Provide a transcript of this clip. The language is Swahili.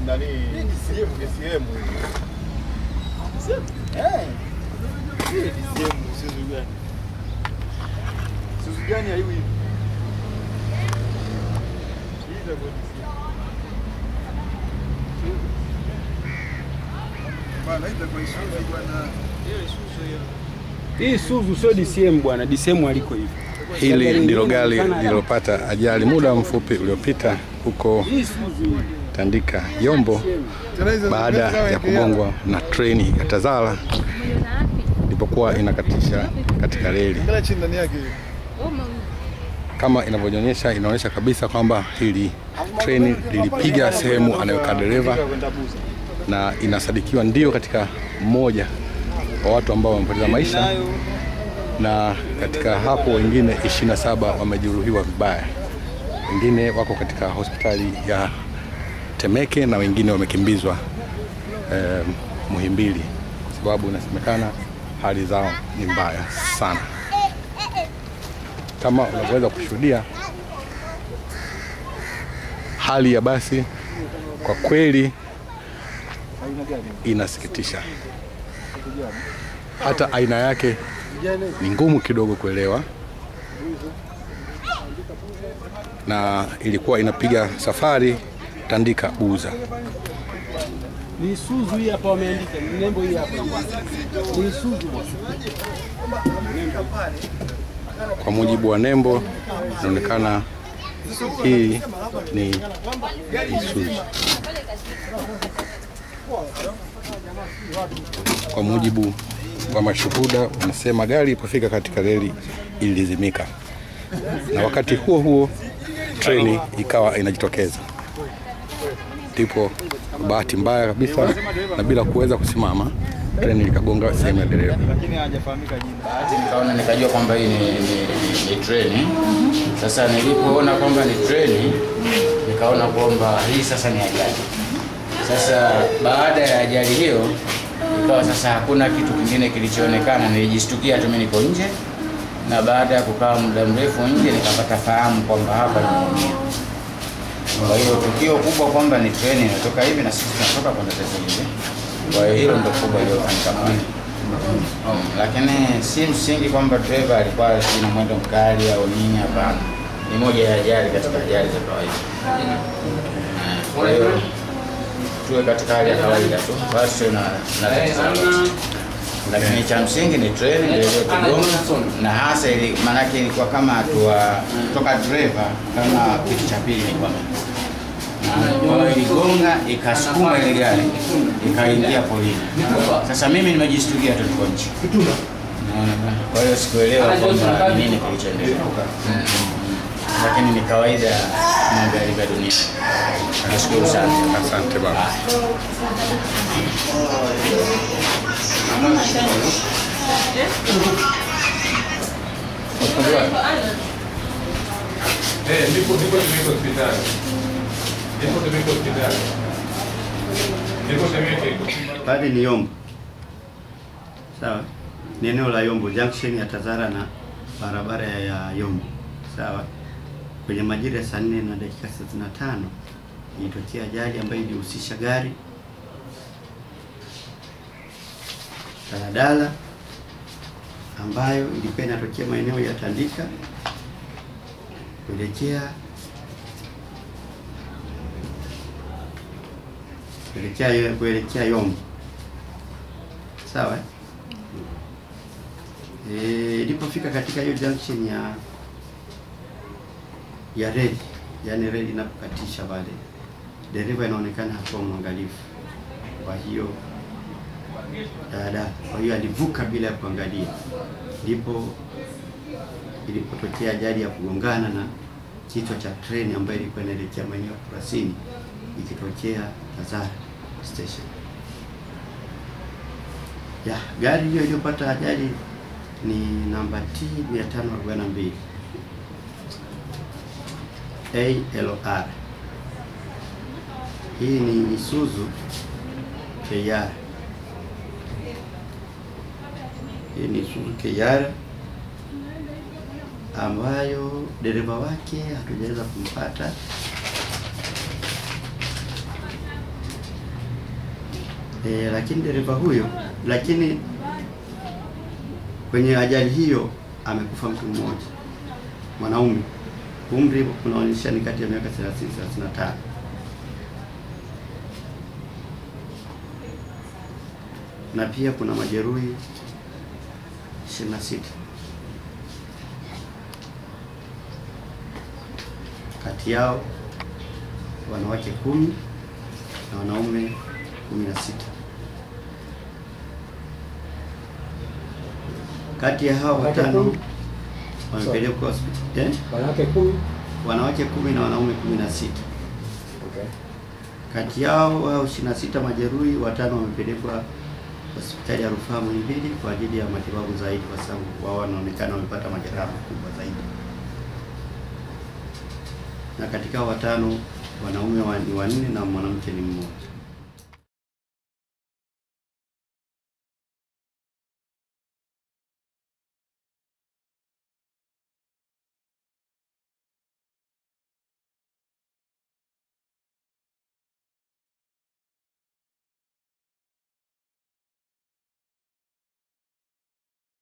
nani DCM. DCM Suzu gani haiwi hivi? Hii Suzu sio DCM bwana, DCM aliko hivi. Hili ndilo gari lililopata ajali muda mfupi uliopita huko Tandika Yombo baada ya kugongwa na treni ya Tazara ilipokuwa inakatisha katika reli. Kama inavyoonyesha, inaonyesha kabisa kwamba hili treni lilipiga sehemu anayokaa dereva, na inasadikiwa ndio katika mmoja wa watu ambao wamepoteza maisha, na katika hapo wengine 27 wamejeruhiwa vibaya. Wengine wako katika hospitali ya Temeke na wengine wamekimbizwa Muhimbili kwa sababu inasemekana hali zao ni mbaya sana. Kama unaweza kushuhudia hali ya basi, kwa kweli inasikitisha. Hata aina yake ni ngumu kidogo kuelewa, na ilikuwa inapiga safari Tandika Buza. Ni Suzu hii hapa wameandika, ni nembo hii hapa. Ni Suzu. Kwa mujibu wa nembo inaonekana hii ni Suzu. Kwa mujibu wa mashuhuda wanasema gari ilipofika katika reli ilizimika, na wakati huo huo treni ikawa inajitokeza. Ndipo bahati mbaya kabisa na bila kuweza kusimama treni ikagonga sehemu ya dereva. Lakini hajafahamika jina. Nikaona nikajua kwamba hii ni treni. Sasa nilipoona kwamba ni treni, nikaona kwamba hii sasa ni ajali. Sasa baada ya ajali hiyo ikawa sasa hakuna kitu kingine kilichoonekana, nilijistukia tu mimi niko nje, na baada ya kukaa muda mrefu nje nikapata fahamu kwamba hapa nimeumia. Kwa hiyo tukio kubwa kwamba ni treni inatoka hivi na sisi tunatoka kwenda sasa. Kwa hiyo hilo ndio kubwa lililofanyika mwanzo. Lakini si msingi kwamba driver alikuwa na mwendo mkali au nini, hapana. Ni moja ya ajali katika ajali za kawaida. Kwa hiyo tuwe katika hali ya kawaida tu, basi na tatizo. Lakini cha msingi ni treni ndio iliyogonga, na hasa ili maana yake ilikuwa kama hatua kutoka driver kama kitu cha pili ni kwamba iligonga ikasukuma ile gari ikaingia polini. Sasa mimi nimejistukia tu niko nje. Kwa hiyo sikuelewa kwamba nini kilichoendelea. Lakini ni kawaida magari ya dunia. Nashukuru sana. Asante baba. Ndipo hospitali. Pale ni Yombo. Sawa. Ni eneo la Yombo, junction ya Tazara na barabara ya Yombo. Sawa. Kwenye majira ya saa 4 na dakika 35 ilitokea ajali ambayo ilihusisha gari daladala ambayo ilikuwa inatokea maeneo ya Tandika kuelekea Yombo. Sawa. Ilipofika katika hiyo junction ya reli, yani reli inapokatisha pale, dereva inaonekana hakuwa mwangalifu. Kwa hiyo kwa hiyo alivuka bila ya kuangalia, ndipo ilipotokea ajali ya kugongana na kichwa cha treni ambayo ilikuwa inaelekea maeneo ya Kurasini ikitokea Tazara station. Gari hiyo iliyopata ajali ni namba T542 ALR. Hii ni Isuzu KR. Hii ni Isuzu KR ambayo dereva wake hatujaweza kumpata, Lakini dereva huyo, lakini kwenye ajali hiyo amekufa mtu mmoja, mwanaume, umri unaonyesha ni kati ya miaka 30-35. Na pia kuna majeruhi 26. Kati yao wanawake 10 na wanaume 16. Kati ya hao watano wamepelekwa hospitali. Wanawake 10 na wanaume 16. Okay. Kati yao hao 26 majeruhi, watano wamepelekwa hospitali ya rufaa Muhimbili kwa ajili ya matibabu zaidi, kwa sababu wao wanaonekana wamepata majeraha makubwa zaidi. Na katika watano wanaume ni 4 na mwanamke ni mmoja.